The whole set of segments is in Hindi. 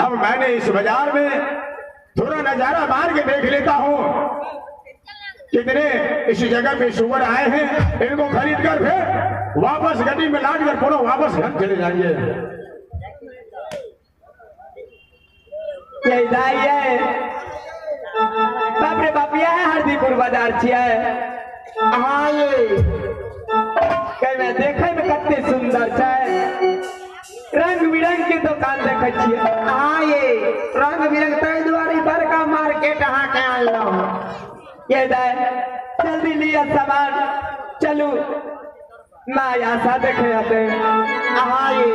अब मैंने इस बाजार में थोड़ा नजारा मार के देख लेता हूँ कितने इस जगह पे सुअर आए हैं। इनको खरीद कर फिर वापस गड्डी में लाद कर पुनः वापस घर चले जाएंगे। बाप रे बाप यह हरदीपुर बाजार छियै। हाँ ये मैं देखे में कितने सुंदर छै, रंग बिरंग के दुकान देखे छियै। हाँ ये रंग बिरंग ताहि दुआरे बड़का मार्केट अहाँ के आनलहुँ। ये दाय जल्दी लिया सामान, चलू मैं आशा देखे आते। हाँ ये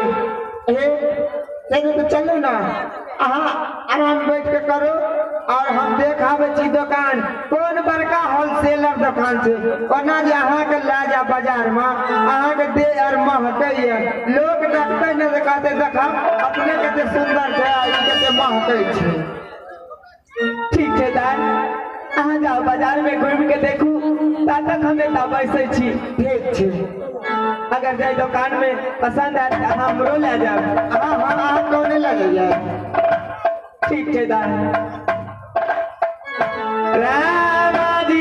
तो चलो ना, अहाँ आराम बैठ के करो और हम देखाबे छी दुकान कौन बड़का होलसेलर दुकान छै। ओना जे अहाँ के ला जा बाजार में अहाँ के दे और महकै लोग देखते न कहते देखा अपने कते सुंदर छै ई कते महकै छै। ठीक छै दाई अहाँ जाओ बाजार में घूम के देखू, तब तक हम एतऽ बैसै छी। ठीक छै अगर जाए दुकान में पसंद आए तो हमरो ले जाओ। हाँ कौन ले जाइए। ठीक है दाई। रामा जी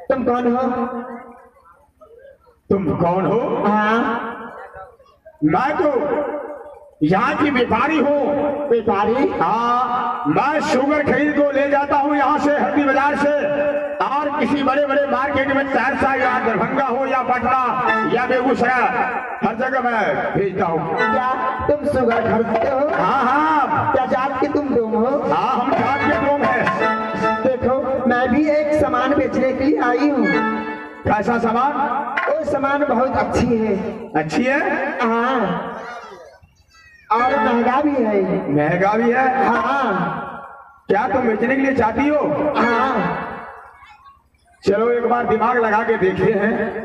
तुम कौन हो? तुम कौन हो? हाँ मैं तो यहाँ की व्यापारी हूँ। व्यापारी? हाँ मैं शुगर खरीद को ले जाता हूँ यहाँ से हल्दी बाजार से और किसी बड़े बड़े मार्केट में सहरसा या दरभंगा हो या पटना या बेगूसराय हर जगह मैं भेजता हूँ। क्या तुम शुगर खरीदते हो? हाँ हाँ। क्या जात के तुम डोम हो? हाँ हम जात के डोम हैं। देखो मैं भी एक सामान बेचने के लिए आई हूँ। कैसा सामान? वो सामान बहुत अच्छी है। अच्छी है? हाँ और महंगा भी है। महंगा भी है। हाँ क्या तुम बेचने के लिए चाहती हो? हाँ चलो एक बार दिमाग लगा के देखते हैं।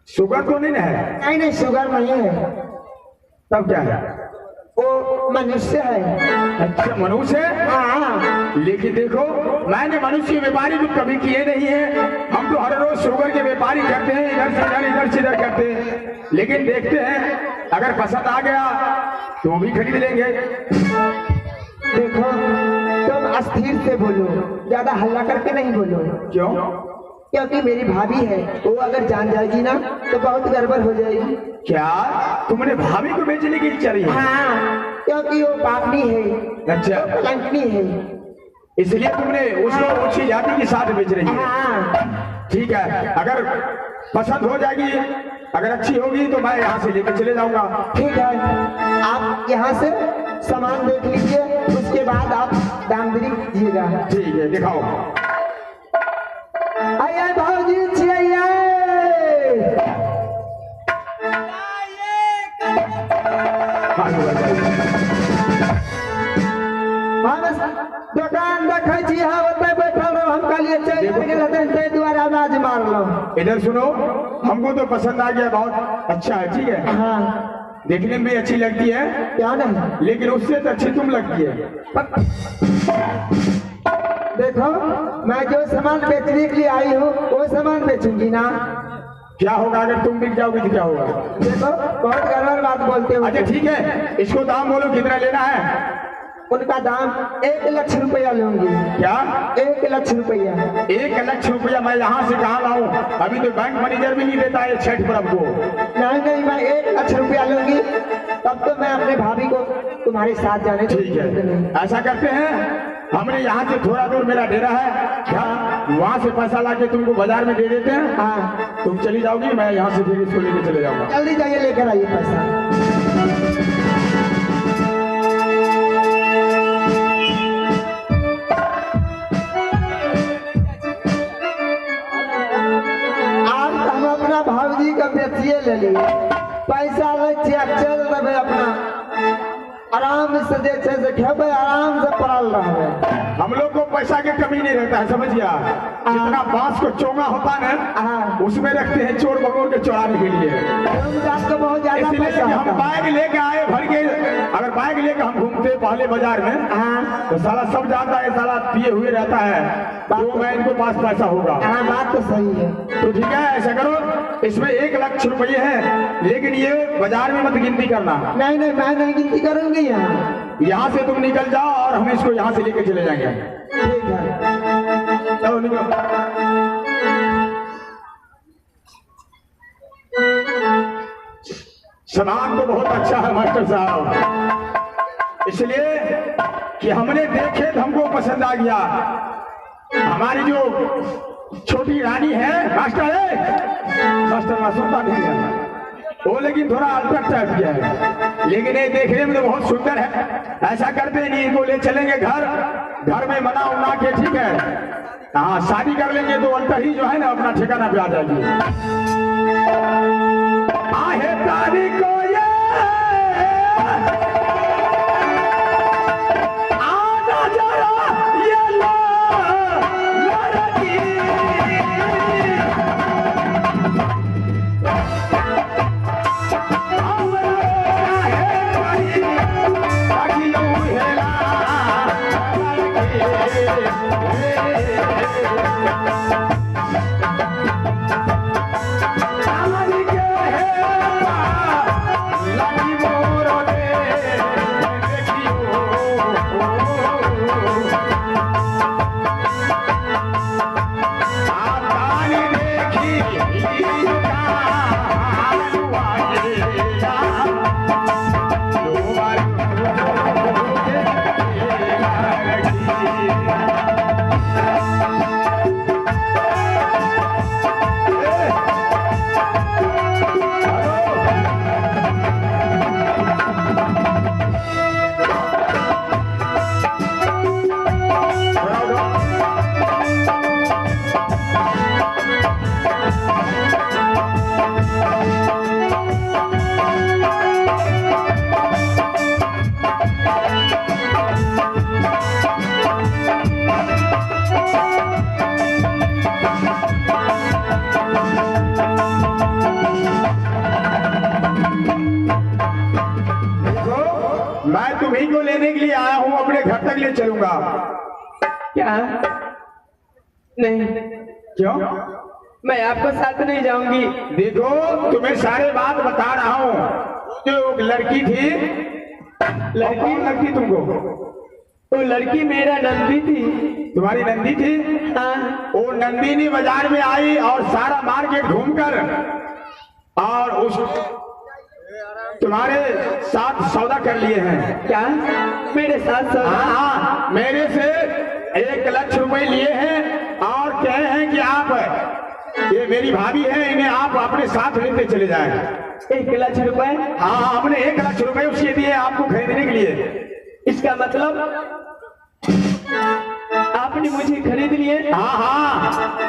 शुगर तो नहीं ना है? नहीं नहीं शुगर नहीं है, तब क्या है? वो मनुष्य है। अच्छा मनुष्य है। हाँ लेकिन देखो मैंने मनुष्य के व्यापारी तो कभी किए नहीं है। हम तो हर रोज शुगर के व्यापारी करते हैं, इधर से इधर करते हैं। लेकिन देखते हैं अगर पसंद आ गया तो भी खरीद लेंगे। देखो तुम अस्थिर से बोलो, ज्यादा हल्ला करके नहीं बोलो। क्यों? क्योंकि मेरी भाभी है, वो अगर जान जाएगी ना तो बहुत गड़बड़ हो जाएगी। क्या तुमने भाभी को बेचने की इच्छा रही है? हाँ क्योंकि वो पापनी है, अच्छा कलंकनी है, इसलिए तुमने उसको ऊंची जाति के साथ बेच रही है। हाँ ठीक है, अगर पसंद हो जाएगी, अगर अच्छी होगी तो मैं यहाँ से लेकर चले जाऊंगा। ठीक है, आप यहाँ से सामान देख लीजिए, उसके बाद आप दाम दरी कीजिएगा। ठीक है दिखाओ। आइए भाजी छिए। दुकान देखै छी, हाँ ओतै बैठल रहो, हम कहलिए चल गेल ताहि दुआरे आवाज मारलहुँ। इधर सुनो, हमको तो पसंद आ गया, बहुत अच्छा है। ठीक है, हाँ देखने में भी अच्छी लगती है, क्या नहीं, लेकिन उससे तो अच्छी तुम लगती है। देखो मैं जो सामान बेचने के लिए आई हूँ वो सामान बेचूंगी ना। क्या होगा अगर तुम बिक जाओगी तो क्या होगा? देखो बहुत गड़बड़ बात बोलते हो। अच्छा ठीक है, इसको दाम बोलो कितना लेना है? उनका दाम 1 लाख रुपया लूंगी। क्या? 1 लाख रुपया। 1 लाख रुपया मैं यहाँ से कहाँ लाऊं? अभी तो बैंक मैनेजर भी नहीं देता है छठ पर हमको। नहीं नहीं मैं 1 लाख रुपया लूंगी, तब तो मैं अपने भाभी को तुम्हारे साथ जाने ठीक है, ऐसा करते हैं, हमने यहाँ से थोड़ा दूर मेरा डेरा है, क्या वहाँ से पैसा लाके तुमको बाजार में दे देते हैं। हाँ तुम चली जाओगी, मैं यहाँ से फिर इसको लेके चले जाऊंगा। जल्दी जाइए, लेकर आइए पैसा। आज हम अपना भाभी का बेचिए ले लिए, पैसा ले चल रहे अपना आराम से जे छे से खेबे, आराम से पड़ल रहे। हम लोग को पैसा की कमी नहीं रहता है, समझिए। जितना बांस को चोंगा होता है ना, उसमें रखते हैं चोर बगोर के चुराने के लिए। आपको बहुत ज्यादा इसलिए पैसा कि हम होता है। बैग लेके आए भर के, अगर बैग लेके हम घूमते पहले बाजार में, तो साला सब जानता है साला पिए हुए रहता है, तो मैं इनको पास पैसा होगा। हाँ बात तो सही है। तो ठीक है, ऐसा करो, इसमें 1 लाख रुपये है, लेकिन ये बाजार में मत गिनती करना। नहीं नहीं मैं नहीं गिनती करूंगी। यहाँ से तुम निकल जाओ और हम इसको यहाँ से लेके चले जाएंगे। ठीक है चलो निकलो। सामान तो बहुत अच्छा है मास्टर साहब, इसलिए कि हमने देखे तो हमको पसंद आ गया। हमारी जो छोटी रानी है, मास्टर ना सुनता नहीं है वो, लेकिन थोड़ा अल्टर टाइप किया है, लेकिन ये देखने में तो बहुत सुंदर है। ऐसा करते नहीं, इनको ले चलेंगे घर में मना उना के, ठीक है, हाँ शादी कर लेंगे तो अल्टर ही जो है ना अपना ठिकाना पे आ जाएगी। आहे तारीख को ये आना जरा ये लड़की, मैं तुम्ही को लेने के लिए आया हूँ, अपने घर तक ले चलूंगा। क्या? नहीं, क्यों? मैं आपको साथ नहीं जाऊंगी। देखो तुम्हें सारे बात बता रहा हूँ। जो एक लड़की थी, लड़की लगती तुमको? वो लड़की मेरा नंदी थी। तुम्हारी नंदी थी? हाँ। वो नंदिनी बाजार में आई और सारा मार्केट घूमकर और उस तुम्हारे साथ सौदा कर लिए हैं। क्या? मेरे साथ सौदा? हाँ, मेरे से 1 लाख रुपए लिए हैं और कहे हैं कि आप, ये मेरी भाभी है, इन्हें आप अपने साथ लेते चले जाएं। 1 लाख रुपए? हाँ, हमने 1 लाख रुपए उसके दिए आपको खरीदने के लिए। इसका मतलब आपने मुझे खरीद लिए? हाँ हाँ।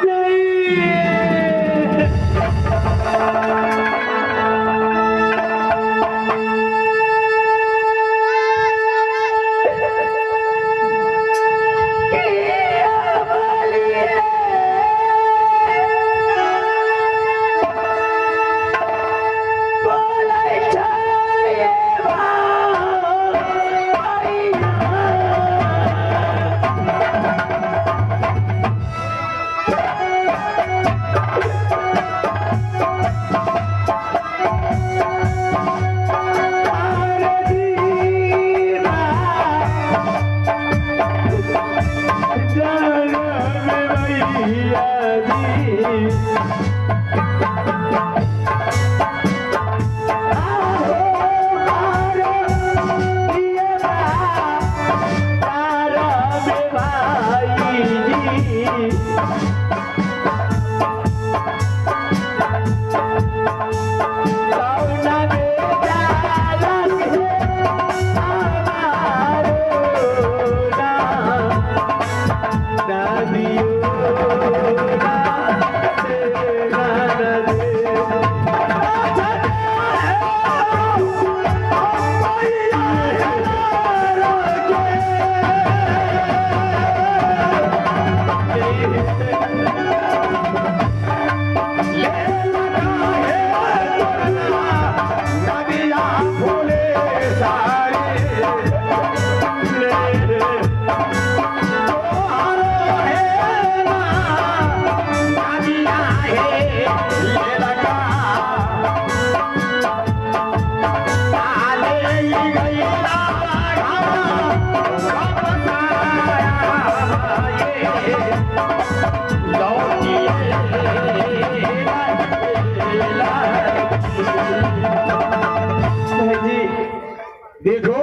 देखो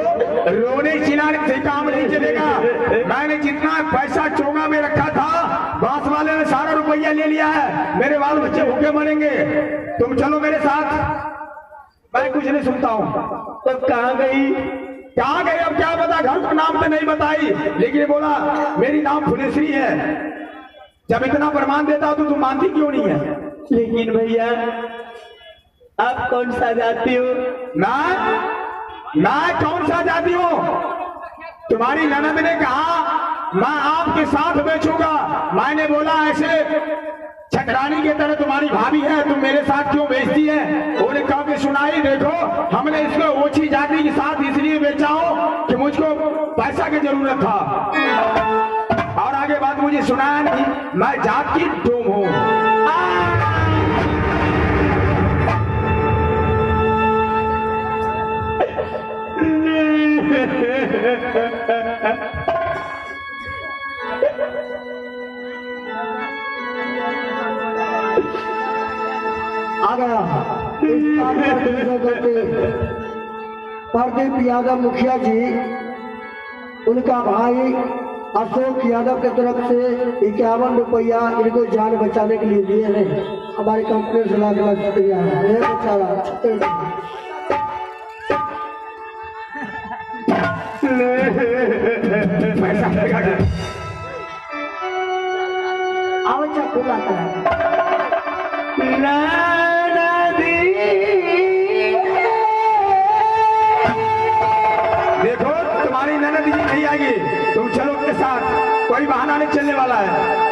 रोने चिल्लाने से काम नहीं चलेगा। मैंने जितना पैसा चोंगा में रखा था, बांस वाले ने सारा रुपया ले लिया है। मेरे बाल बच्चे भूखे मरेंगे। तुम चलो मेरे साथ। मैं कुछ नहीं सुनता हूँ। तो कहाँ गई? कहाँ गई अब क्या पता, घर का नाम तो नहीं बताई, लेकिन बोला मेरी नाम फुलेश्वरी है। जब इतना प्रमाण देता हो तो तुम मानती क्यों नहीं है? लेकिन भैया आप कौन सा जाती हो? मैं कौन सा जाती हूँ? तुम्हारी ननद ने कहा मैं आपके साथ बेचूंगा। मैंने बोला ऐसे छकरानी की तरह तुम्हारी भाभी है, तुम मेरे साथ क्यों बेचती है? उन्होंने कहा कि सुनाई देखो, हमने इसको ओछी जाति के साथ इसलिए बेचा हो कि मुझको पैसा की जरूरत था, और आगे बात मुझे सुनाया नहीं। मैं जात की डोम हूँ। आ गया प्रदीप यादव मुखिया जी, उनका भाई अशोक यादव की तरफ से 51 रुपया इनको जान बचाने के लिए दिए हैं। हमारी कंपनी से लाख लाख शुक्रिया है। बेचारा पैसा आवश्यक खुला है। देखो तुम्हारी ननद जी नहीं आएगी, तुम चलो के साथ, कोई बहाना नहीं चलने वाला है।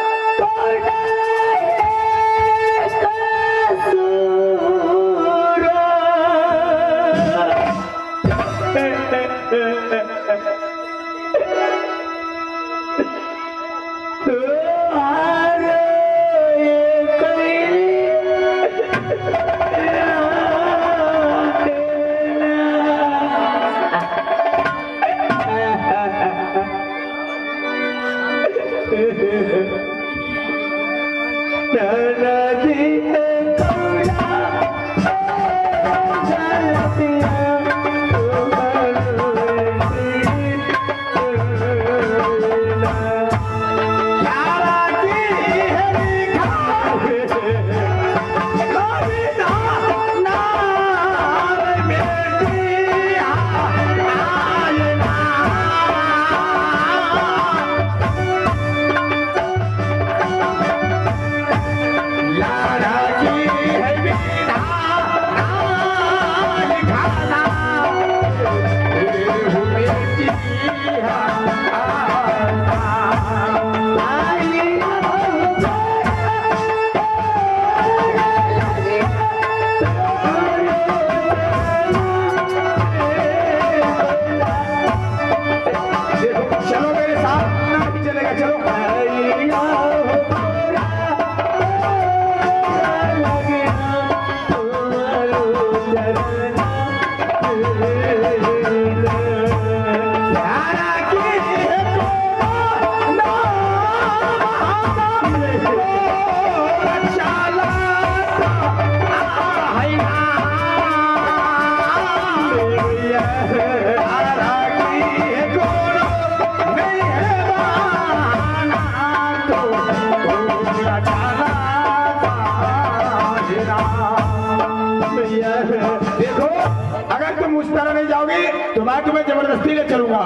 चलूंगा,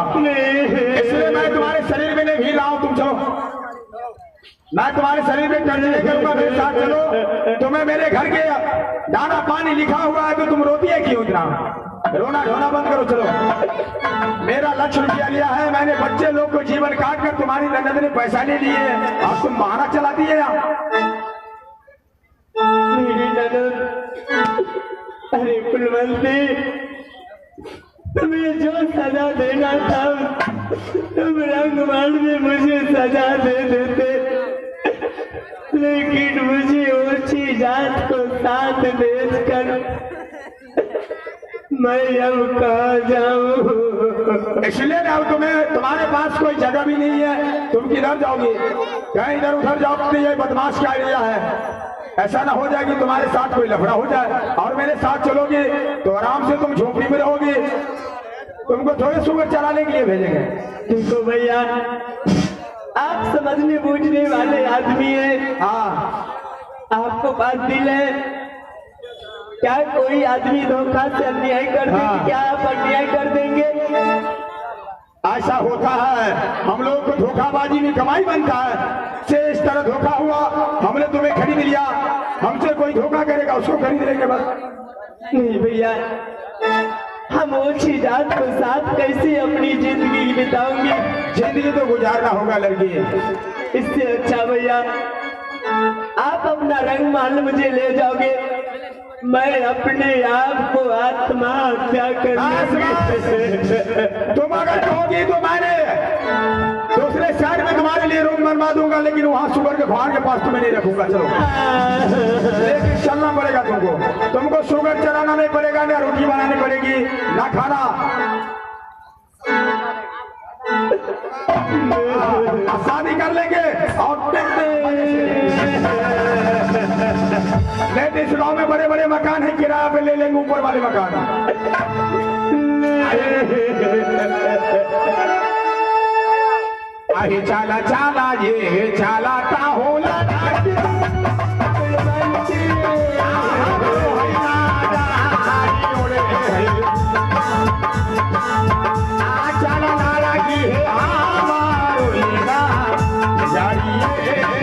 इसलिए मैं तुम्हारे शरीर में नहीं लाऊं, तुम चलो। मैं तुम्हारे शरीर में टच नहीं करूंगा, मेरे साथ चलो। तुम्हें मेरे घर के दाना पानी लिखा हुआ है तो तुम रोती है क्यों इतना? रोना ढोना बंद करो, चलो। मेरा लक्ष्य रुपया लिया है मैंने, बच्चे लोग को जीवन काट कर तुम्हारी ननद ने पैसा ले लिए, अब तुम बहाना चलाती है यहाँ। मेरी ननद, अरे कुलवंती, तुम्हें जो सजा देना था तुम रंगमंच में मुझे सजा दे देते, लेकिन मुझे ऊंची जात को साथ देकर मैं अब कहाँ जाऊँ? इसलिए ना तुम्हें, तुम्हारे पास कोई जगह भी नहीं है, तुम किधर जाओगी? कहीं इधर उधर जाओ, ये बदमाश का आइडिया है। ऐसा ना हो जाए कि तुम्हारे साथ कोई लफड़ा हो जाए और मेरे साथ चलोगे तो आराम से तुम झोपड़ी में रहोगे, तुमको थोड़े सुगर चलाने के लिए भेजेंगे। देखो भैया, आप समझने बूझने वाले आदमी हैं, हाँ, आपको बात दिल है, क्या कोई आदमी धोखा से अन्याय कर देंगे? हाँ। क्या आप अन्याय कर देंगे? ऐसा होता है, हम लोग को धोखाबाजी में कमाई बनता है। से इस तरह धोखा हुआ, हमने तुम्हें खरीद लिया, हमसे कोई धोखा करेगा उसको खरीद लेंगे बस। नहीं भैया, हम ऊंची जात को साथ कैसे अपनी जिंदगी बिताऊंगी? जिंदगी तो गुजारना होगा लड़की। इससे अच्छा भैया आप अपना रंग मान मुझे ले जाओगे, मैं अपने आप को आत्महत्या कर तुम अगर कहोगी तो मैंने दूसरे शहर में तुम्हारे लिए रूम बनवा दूंगा, लेकिन वहां शुगर के भार के पास तुम्हें नहीं रखूंगा। चलो, लेकिन चलना पड़ेगा तुमको, तुमको शुगर चलाना नहीं पड़ेगा, ना रोटी बनानी पड़ेगी, ना खाना। शादी कर लेंगे और इस गांव में बड़े बड़े मकान है, किराया पे ले लेंगे ऊपर वाले मकान। आहे चाला चाला ये चाला ताहोला चाला नारा की है हमारो लेगा जाइए